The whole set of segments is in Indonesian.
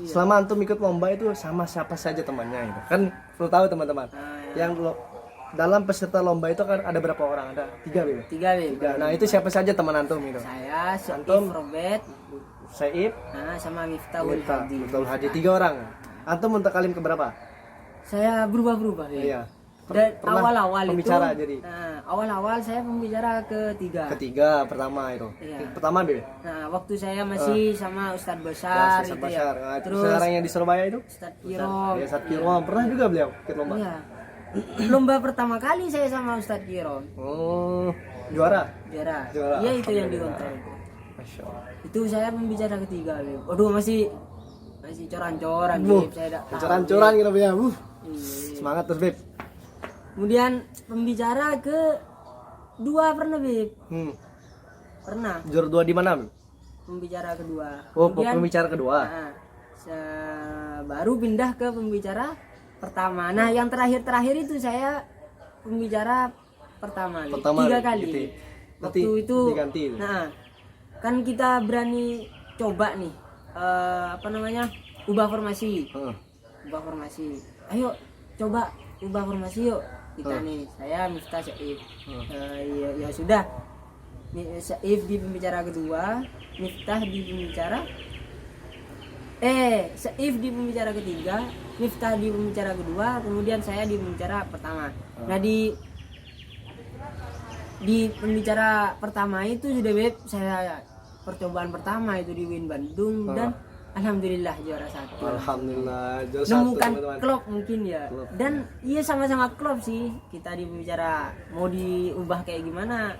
Selama antum ikut lomba itu sama siapa saja temannya itu. Kan perlu tahu teman-teman. Yang dalam peserta lomba itu kan ada berapa orang? Ada 3 Bib. 3 Bib. Nah, itu siapa saja teman antum itu? Saya, Antum, Robert, Saib, sama Miftahul Hadi. Miftahul Hadi, 3 orang. Antum untuk kalian keberapa? Saya berubah-berubah Bib. Iya. Dan awal-awal itu pembicara jadi. awal-awal saya pembicara ketiga. Ketiga pertama itu. Iya. Pertama Bib. Nah, waktu saya masih sama Ustadz Besar Ustadz itu Bashar. ya. Nah, Terus sekarang yang di Surabaya itu? Ustadz Kiro. Ya, Ustadz Kiro. Pernah juga beliau ikut lomba? Iya. Lomba pertama kali saya sama Ustadz Kiro. Oh, juara. Juara. Iya, itu yang dikontrol. Masya Allah. Itu saya pembicara ketiga, Bib. Waduh, masih coran-coran, Bib. Saya tidak tahu. Coran-coran gitu ya. Iya. Semangat terus, Bib. Kemudian pembicara kedua pernah, Bib. Pernah. Juara 2 di mana, Bib? Pembicara kedua. Oh, Kemudian, pembicara kedua. baru pindah ke pembicara pertama. Nah, yang terakhir itu saya pembicara pertama, Bib. Pertama 3 kali. gitu. Waktu itu diganti. Nah, kan kita berani coba nih ubah formasi. Ubah formasi. Ayo coba ubah formasi yuk. Kita nih, saya Miftah Saif. Ya sudah. Saif di pembicara kedua, Miftah di pembicara Saif di pembicara ketiga, Miftah di pembicara kedua, kemudian saya di pembicara pertama. Nah, di pembicara pertama itu sudah Beb, saya percobaan pertama itu di Win Bandung dan alhamdulillah juara 1. Alhamdulillah juara 1. Nemukan klub mungkin ya. Dan iya sama-sama klub sih. Kita di pembicara mau diubah kayak gimana?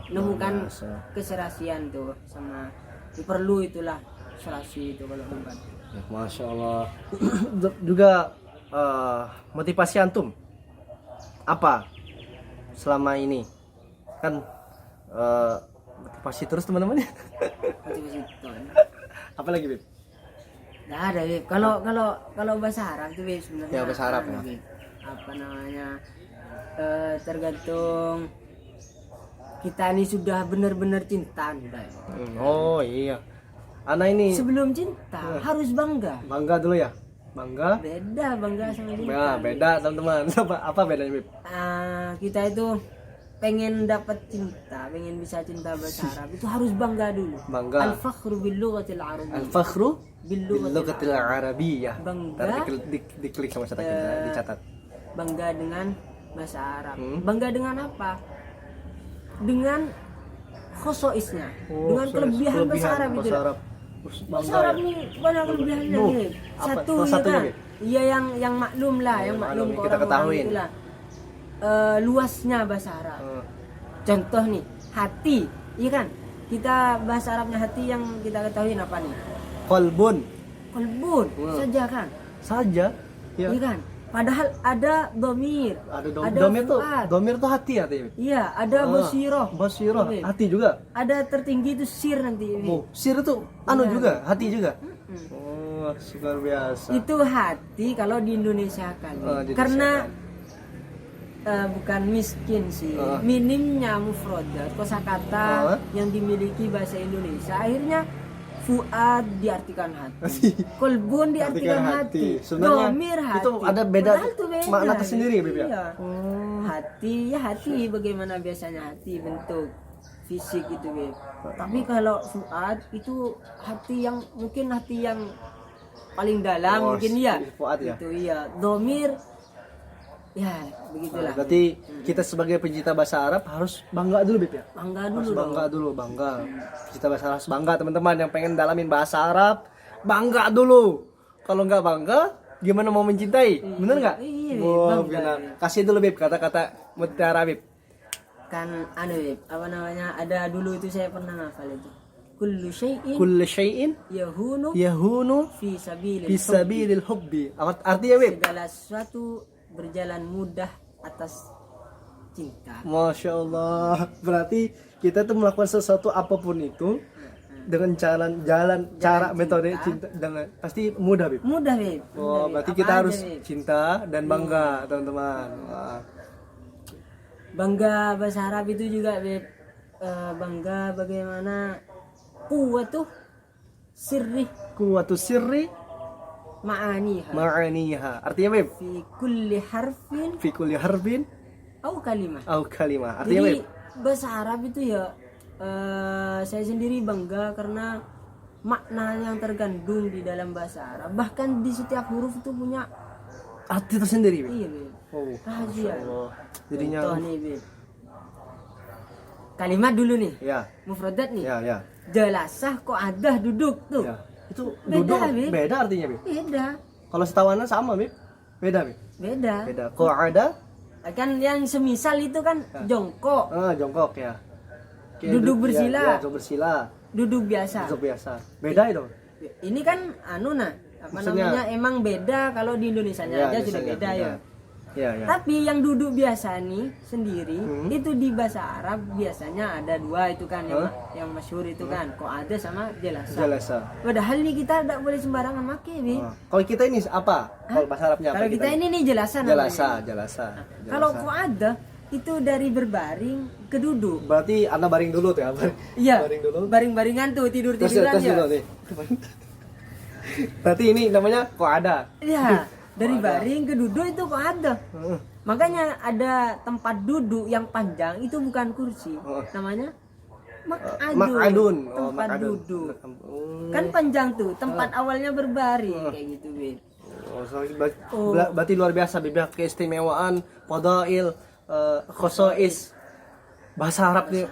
Nemukan keserasian tuh sama perlu itulah serasi itu kalau bukan. Masya Allah. Juga motivasi antum apa selama ini? Kan motivasi terus teman-teman. Motivasi tuh. Apa lagi, Bib? Nggak ada, Bib. Kalau bahasa Arab tuh, Bib, sebenarnya. Ya, bahasa Arab ya. Bib. Apa namanya? Tergantung kita ini sudah benar-benar cinta udah. Oh iya. Anak ini Sebelum cinta harus bangga. bangga dulu ya. Bangga. Bangga sama cinta. Ya, beda teman-teman. Apa bedanya, Bib? Kita itu pengen dapat cinta, pengen bisa cinta bahasa Arab itu harus bangga dulu. Bangga. Al-fakhru bil lughatil arabiyyah. Al-fakhru bil lughatil arabiyyah. Bangga. Diklik sama saya dicatat. Bangga dengan bahasa Arab. Bangga dengan apa? Dengan khosoisnya, dengan kelebihan bahasa Arab itu. Bahasa Arab ini banyak kelebihannya. Satu ya kan? Iya yang maklum lah, yang maklum kita ketahui. Itulah. Luasnya bahasa Arab. Contoh nih, hati, iya kan? Kita bahasa Arabnya hati yang kita ketahui apa nih? Kolbun saja kan? saja. Iya kan? Padahal ada domir. Domir tuh hati artinya. Iya, ada basiroh. Hati juga. Ada tertinggi itu sir nanti. Sir itu juga, hati juga. Oh, luar biasa. Itu hati kalau di Indonesia kan. Karena bukan miskin sih. Minimnya mufradat kosakata yang dimiliki bahasa Indonesia akhirnya fuad diartikan hati, kolbun diartikan hati, domir hati. Itu ada beda makna tersendiri, Bib ya. Iya. Hati bagaimana biasanya hati bentuk fisik itu, Bib. Tapi kalau fuad itu hati yang mungkin hati yang paling dalam mungkin ya. Fuad ya. Itu iya. Domir ya begitulah. Berarti kita sebagai pencinta bahasa Arab harus bangga dulu, Bib ya. Bangga dulu. Pencinta bahasa Arab harus bangga, teman-teman yang pengen dalamin bahasa Arab, bangga dulu. Kalau nggak bangga, gimana mau mencintai? Bener nggak? Iya, benar. Kasih dulu, Bib, kata-kata mutiara, Bib. Kan Bib, apa namanya? Ada dulu itu saya pernah ngafal itu. Kullu syai'in yahunu fi sabilil hubbi. Artinya, Bib? Segala sesuatu berjalan mudah atas cinta. Masya Allah. Berarti kita tuh melakukan sesuatu apapun itu dengan cara metode cinta dengan pasti mudah, Bib. Mudah, Bib. Oh, berarti kita harus cinta dan bangga, teman-teman. Bangga bahasa Arab itu juga, Bib. Bangga bagaimana kuwatu sirri Ma'aniha. Artinya Beb? Fi kulli harfin Fi kulli harfin au kalimah. au kalimah. Artinya Jadi Beb? bahasa Arab itu ya saya sendiri bangga karena makna yang terkandung di dalam bahasa Arab, bahkan di setiap huruf itu punya Arti tersendiri Beb? iya Beb, Oh, rahasia. Allah. Jadinya Contoh nih Beb, kalimat dulu nih, ya, mufradat nih, ya. jelasah kok ada duduk tuh. Ya. Itu Beda, duduk Beb. beda artinya Beb. Beda, Kalau setawanan sama Beb. Beda Beb. beda. Beda. Qa'ada Kan yang semisal itu kan jongkok, jongkok ya. Duduk bersila. Ya, duduk bersila. duduk biasa. Duduk biasa. Beda itu. Ini kan apa Maksudnya- namanya, emang beda kalau di Indonesianya Ya, aja sudah biasanya beda ya. Ya, ya. Tapi yang duduk biasa nih sendiri itu di bahasa Arab biasanya ada dua itu kan yang masyhur itu kan, kok ada sama jelasa. Jalasa. Padahal nih kita tidak boleh sembarangan pakai nih. Kalau kita ini apa? Kalau bahasa Arabnya apa? Kalau kita ini nih jelasa namanya. Jalasa. Kalau kok ada itu dari berbaring ke duduk. Berarti Anda baring dulu tuh ya. Iya. Baring dulu. Baring-baringan tuh tidur-tiduran Terus ya. dulu nih. Berarti ini namanya kok ada. Iya, dari baring ke duduk itu kok ada. Makanya ada tempat duduk yang panjang itu bukan kursi, namanya Mak'adun. tempat Mak'adun. duduk. Hmm. Kan panjang tuh, tempat awalnya berbaring kayak gitu, Beb. Berarti luar biasa Beb, keistimewaan fadail khosois bahasa Arab nih.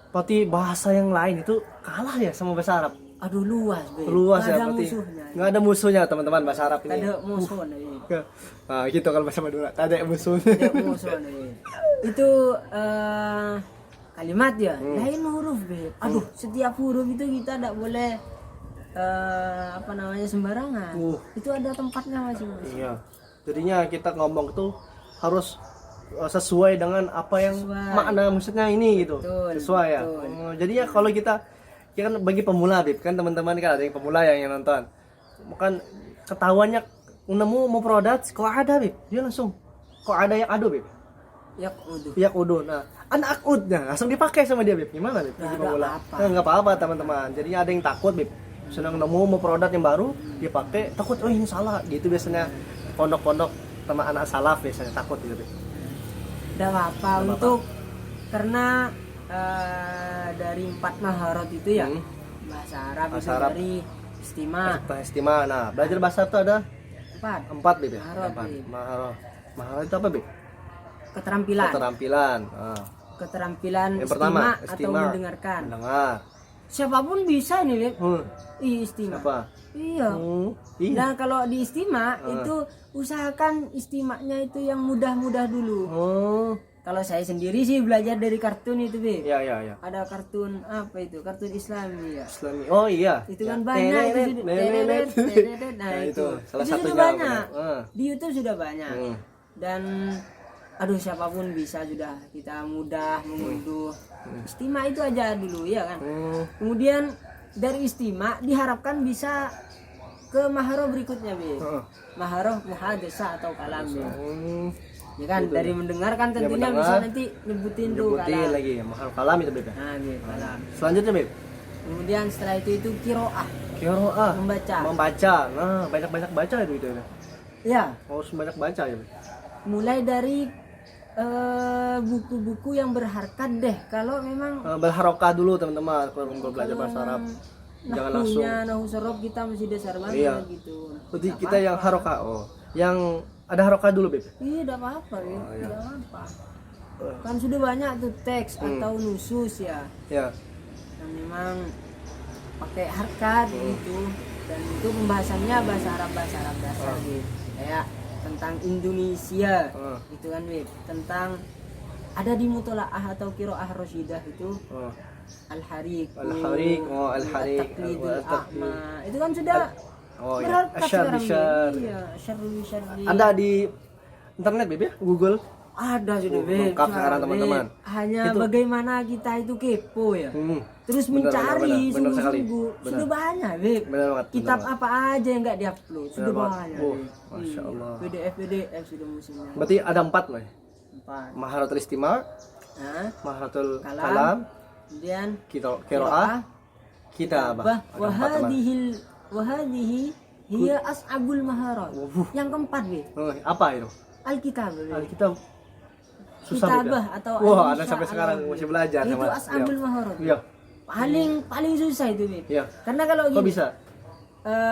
Berarti bahasa yang lain itu kalah ya sama bahasa Arab. Aduh luas, Beb. Luas Nggak ya ada berarti. musuhnya. Nggak ada musuhnya teman-teman bahasa Arab Nggak ini. ada musuhnya, Beb. Nah, gitu kalau bahasa Madura. Tak ada musuhnya. Nggak ada musuhnya, Beb. Itu kalimat ya, lain huruf, Beb. Aduh, setiap huruf itu kita tidak boleh apa namanya sembarangan. Itu ada tempatnya masing-masing. Iya. Jadinya kita ngomong tuh harus sesuai dengan apa yang Sesuai. makna maksudnya ini gitu. Betul, Sesuai ya. betul. Jadinya kalau kita ya kan bagi pemula Bib kan teman-teman kan ada yang pemula yang nonton. Bukan ketahuannya nemu mau produk kok ada Bib. Dia langsung kok ada yang adu Bib. Ya udah. Pihak udu. Nah, anak akudnya langsung dipakai sama dia Bib. Gimana Bib? Bagi Nggak pemula. apa-apa. Nah, nggak apa-apa teman-teman. Jadinya ada yang takut Bib. Senang nemu mau produk yang baru dia pakai takut oh ini salah gitu biasanya pondok-pondok sama anak salaf biasanya takut gitu Bib. Tidak apa-apa untuk karena dari 4 maharat itu ya bahasa Arab Bahasa itu Arab. dari istima Estima. Nah, belajar bahasa itu ada 4 4 Bib ya. Maharot, 4. Bib. Maharot itu apa Bib? keterampilan Keterampilan. keterampilan Yang pertama, atau estima. mendengarkan. Mendengar. Siapapun bisa nih, Beb. Istima. Apa? Iya. Iya. Dan kalau di istima itu usahakan istimanya itu yang mudah-mudah dulu. Oh. Kalau saya sendiri sih belajar dari kartun itu, Beb. Iya, iya, iya. Ada kartun apa itu? Kartun Islami ya. Islami. Oh iya. Itu kan Ya. banyak itu Tenet, nenet. nah Nah, itu salah itu satunya. sudah banyak benar. di YouTube sudah banyak dan aduh siapapun bisa sudah kita mudah mengunduh istima itu aja dulu ya kan. Kemudian dari istima diharapkan bisa ke maharo berikutnya maharo muhadasa atau kalam ya kan. Dari mendengarkan tentunya mendengar. bisa nanti nyebutin tuh Nyebutin kalam. lagi mahal kalam itu Bib. Nah, gitu, kalam. Selanjutnya Bib. Kemudian setelah itu kiroah Qiraah. membaca. Membaca. Nah, banyak-banyak baca itu ya. Ya, Harus banyak baca ya. Bib. mulai dari buku-buku yang berharkat deh. Kalau memang Berharokah dulu teman-teman kalau mau belajar bahasa Arab. Jangan langsung. nahu sorob kita masih dasar banget Iya. gitu. Berarti kita yang harokah. Oh, yang ada harokah dulu Bib. Iya, tidak apa-apa, tidak apa. Kan sudah banyak tuh teks atau nusus ya, Ya. yang memang pakai harkat gitu. Dan itu pembahasannya bahasa Arab dasar gitu. Kayak tentang Indonesia itu kan, Wib. Tentang ada di mutolaah atau kiroah rosyidah itu al-harik, Al-Harik, Al-Harik, taklidul a'ma. Itu kan sudah Oh ya, berharkat asyar sekarang, bisyar. Wib. Iya, syarri. Ada di internet Bib ya, Google. Ada sudah, Wib. lengkap sekarang, teman-teman. Hanya bagaimana kita itu kepo ya. Terus Benar, mencari benar sekali. sungguh-sungguh. Benar. Sudah banyak, Wib. Benar banget. Kitab benar apa aja yang nggak diupload sudah banget. banyak. Oh, Wib. Masya Allah. PDF sudah musimnya. banget. Berarti ada 4 loh. 4. Maharatul istima, Nah, maharatul Kalam. kalam, kemudian qiraah, kitabah. Ada 4 teman. wahadihi hiya as'abul maharat. Yang keempat, Beb. Apa itu? Alkitab, Beb. Alkitab susah Beb, ya? Kitabah atau Wah, Al-Insya ada sampai sekarang Al-Arab. masih belajar Itu sama. as'abul maharat. Iya. Paling susah itu, Beb. Iya. Karena kalau Kok gini, bisa?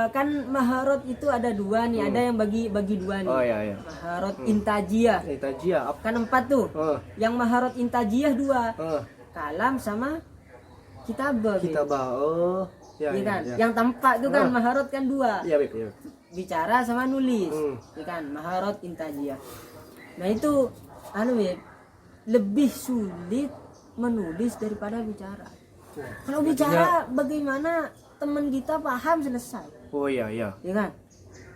kan maharot itu ada dua nih, ada yang bagi dua nih. Oh iya iya. Maharot intajiyah. Tajiyah apa? Kan 4 tuh. Yang maharot intajiyah 2. Oh. Kalam sama kitabah. Beb. Kitabah. Oh. Iya Iya iya. kan? Iya. Yang tampak itu kan maharot kan 2. Iya, Beb. Iya. Bicara sama nulis. Iya kan? Maharot intajiyah. Nah, itu Beb, lebih sulit menulis daripada bicara. Kalau bicara bagaimana teman kita paham selesai. Oh iya iya. Ya kan?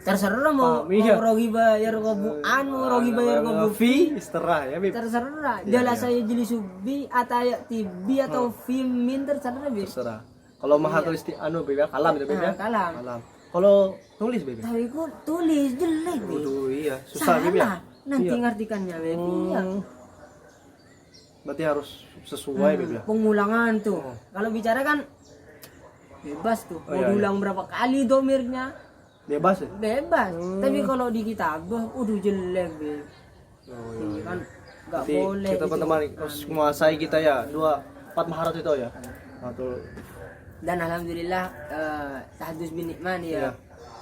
Terserah mau iya. rogi bayar gobuan, mau rogi bayar gobu fee, terserah ya, Beb. terserah. Iya, Jelas iya. saya jeli subi atau ya tibi atau fimin terserah, Beb. Terserah. Kalau maha tulis di Beb, ya, kalam itu, Beb, ya. Kalam. Kalau tulis, Beb. Tapi ku tulis jelek, Beb. Waduh, iya, susah, Beb, ya. Salah. Nanti Iya. ngartikannya, Beb. Iya. Berarti harus sesuai, Beb, ya. Pengulangan tuh. Kalau bicara kan bebas tuh. Mau iya, diulang berapa kali domirnya Bebas ya? bebas. Tapi kalau di kitabah, jelek, Beb. Ini kan nggak Jadi boleh. kita gitu. teman-teman harus menguasai kita ya 4 maharat itu ya. Atau Dan alhamdulillah tahdus bin Nikman ya. ya.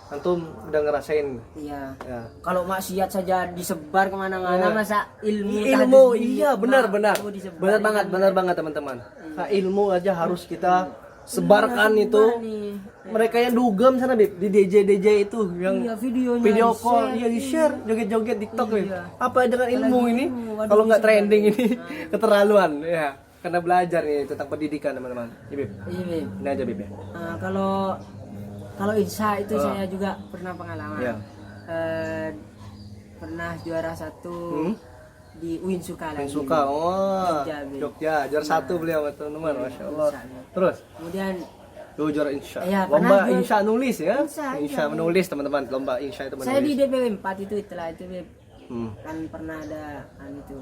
Antum udah ngerasain Iya. ya. Kalau maksiat saja disebar kemana-mana, masa ilmu Ilmu tahdus bin iya Nikman benar itu disebar, benar banget teman-teman. Nah, ilmu aja harus kita sebarkan Iya, itu. sebar nih. Mereka yang dugem sana, Beb, di DJ itu yang Iya, videonya video di-share. call, iya di-share, joget-joget TikTok, Beb. Iya. Apa dengan ilmu ini? ilmu, waduh, Kalau nggak disebar. trending ini keterlaluan ya. Karena belajar nih tentang pendidikan, teman-teman. Iya, Beb. Iya, Beb. Ini aja, Beb, ya. Kalau insya itu saya juga pernah pengalaman. Iya. Pernah juara 1 di UIN Suka lagi. Suka, oh, Jogja, Beb. Jogja, juara 1 beliau, teman-teman, masya Allah. Terus, Kemudian juara insya, Iya, lomba pernah juara- insya nulis ya, Insya, insya iya. menulis teman-teman, lomba insya itu saya di menulis. DPW 4 itu itulah itu, Beb. Kan pernah ada itu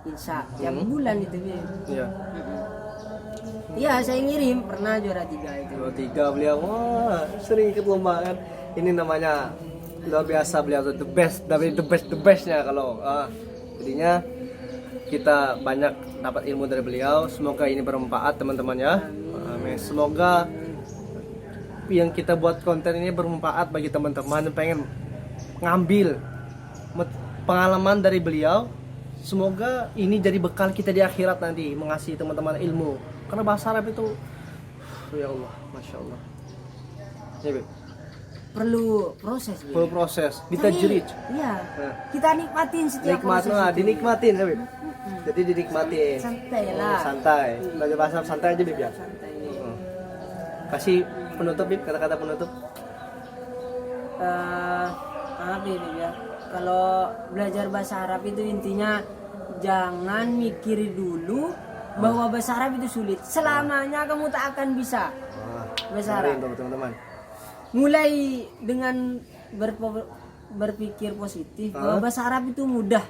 insya tiap bulan itu, Beb. Iya, Iya, saya ngirim pernah juara 3 itu. juara 3 beliau, wah sering ikut lomba kan, ini namanya luar biasa beliau tuh, the best, dari the bestnya kalau, jadinya kita banyak dapat ilmu dari beliau, semoga ini bermanfaat teman-teman ya. Amin. Semoga yang kita buat konten ini bermanfaat bagi teman-teman yang pengen ngambil pengalaman dari beliau. Semoga ini jadi bekal kita di akhirat nanti mengasihi teman-teman ilmu. Karena bahasa Arab itu ya Allah, Masya Allah ya, Beb. Perlu proses, Beb. Full proses, kita Tapi, jerit iya. Nah. Kita nikmatin setiap proses itu. dinikmatin ya, Beb. Jadi dinikmatin. Santai lah. Santai. Belajar bahasa Arab santai aja, Beb, ya. Santai. Kasih penutup, Beb, kata-kata penutup. Apa ya, Beb, ya? Kalau belajar bahasa Arab itu intinya jangan mikir dulu bahwa bahasa Arab itu sulit. Selamanya kamu tak akan bisa bahasa Arab. Dengerin tuh, teman-teman. Mulai dengan berpikir positif bahwa bahasa Arab itu mudah.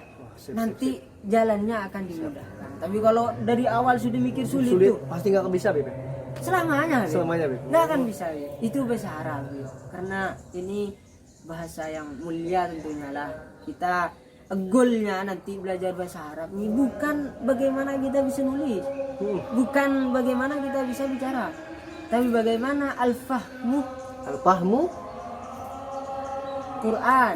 Nanti jalannya akan dimudahkan. Tapi kalau dari awal sudah mikir sulit tuh, pasti nggak bisa, Beb. selamanya, Beb. Selamanya, Beb. Nggak akan bisa, Beb. Itu bahasa Arab, Beb. Karena ini bahasa yang mulia tentunya lah. Kita goalnya nanti belajar bahasa Arab ini bukan bagaimana kita bisa nulis, bukan bagaimana kita bisa bicara, tapi bagaimana al-fahmu Quran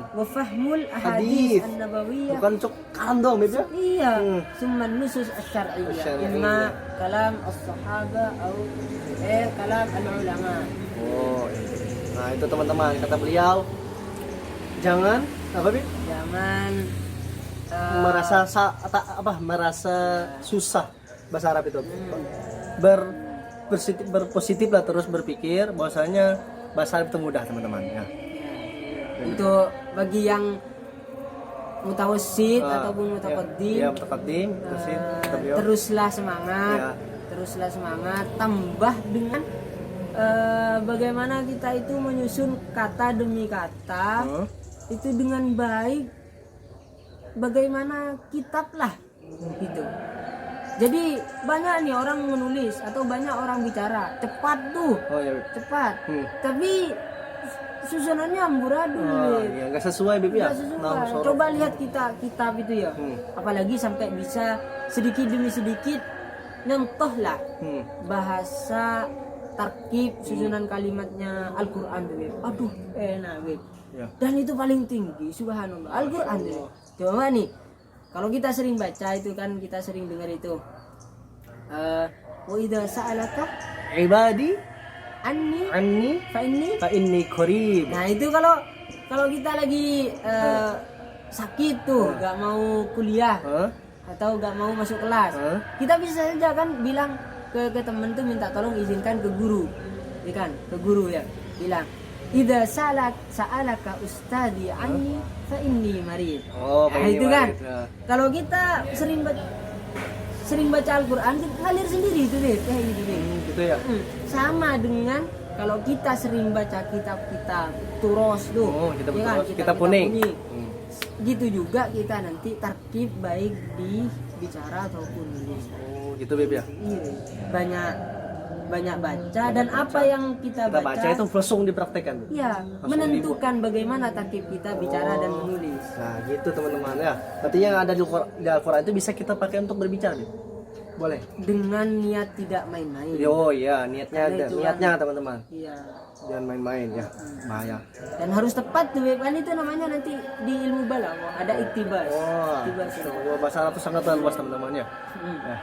wa fahmul ahadits an-nabawiyah. bukan cok kalam dong, Beb, ya. Iya, summa nusus asy-syar'iyyah, Asy-syar'iyyah. imma kalam as-sahaba atau kalam al-ulama. Oh, iya. Nah itu teman-teman kata beliau, jangan apa, Beb? Jangan merasa susah bahasa Arab itu. Berpositif lah, terus berpikir bahwasanya bahasa Arab itu mudah, teman-teman ya. Untuk bagi yang mutawassit ataupun mutaqaddim, ya mutaqaddim, kata beliau. teruslah semangat, Ya. teruslah semangat, tambah dengan bagaimana kita itu menyusun kata demi kata itu dengan baik, bagaimana kitab lah gitu. Jadi banyak nih orang menulis atau banyak orang bicara cepat tuh, Oh ya, Beb. cepat, Hmm. tapi susunannya amburadul. Ya nggak sesuai Beb ya. Nggak sesuai. Nah, sorot. Coba lihat kitab itu ya. Apalagi sampai bisa sedikit demi sedikit nyontoh lah bahasa tarkib susunan kalimatnya Al-Quran tuh Beb. Aduh enak Beb. Ya. Dan itu paling tinggi, subhanallah. Al-Quran tuh. Coba nih, kalau kita sering baca itu kan, kita sering dengar itu. Wa idza sa'alaka Ibadi anni fa inni qarib. Nah, itu kalau kita lagi sakit tuh, nggak mau kuliah atau nggak mau masuk kelas, kita bisa saja kan bilang ke temen tuh minta tolong izinkan ke guru, ya kan? Ke guru ya, bilang idza sa'alaka ustadi anni fa inni marid. Nah, itu kan. Kalau kita sering baca Al-Quran, ngalir sendiri itu deh, kayak gitu deh. Gitu ya. Sama dengan kalau kita sering baca kitab-kitab turos tuh, ya kan? Kitab kuning. Gitu juga kita nanti tarkib baik di bicara ataupun nulis. Gitu Beb ya. Banyak baca dan apa yang kita baca itu langsung dipraktekkan. Iya, menentukan bagaimana tarkib kita bicara dan menulis. Nah, gitu teman-teman ya. Berarti yang ada di Al-Quran itu bisa kita pakai untuk berbicara, Beb. Boleh. Dengan niat tidak main-main. Oh iya, niatnya teman-teman. Iya. Jangan main-main ya, bahaya. Dan harus tepat tuh, kan itu namanya nanti di ilmu balaghah ada iktibas. Bahasa Arab itu sangat luas teman-teman ya. Ya.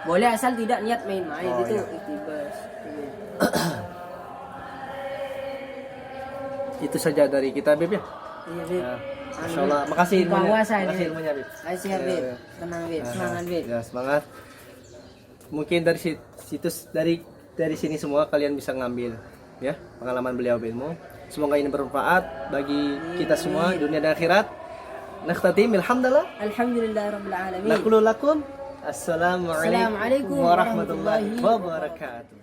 Boleh asal tidak niat main-main itu iktibas. Itu saja dari kita Beb ya. Iya Beb. Masya Allah, makasih ilmunya. Makasih ilmunya Beb. Siap Beb. Tenang Beb, semangat Beb. Ya, semangat. Mungkin dari situs dari sini semua kalian bisa ngambil ya pengalaman beliau ilmu. Semoga ini bermanfaat bagi kita semua dunia dan akhirat. Nakhtatim alhamdulillahirabbil alamin. Naqulu lakum assalamualaikum warahmatullahi wabarakatuh.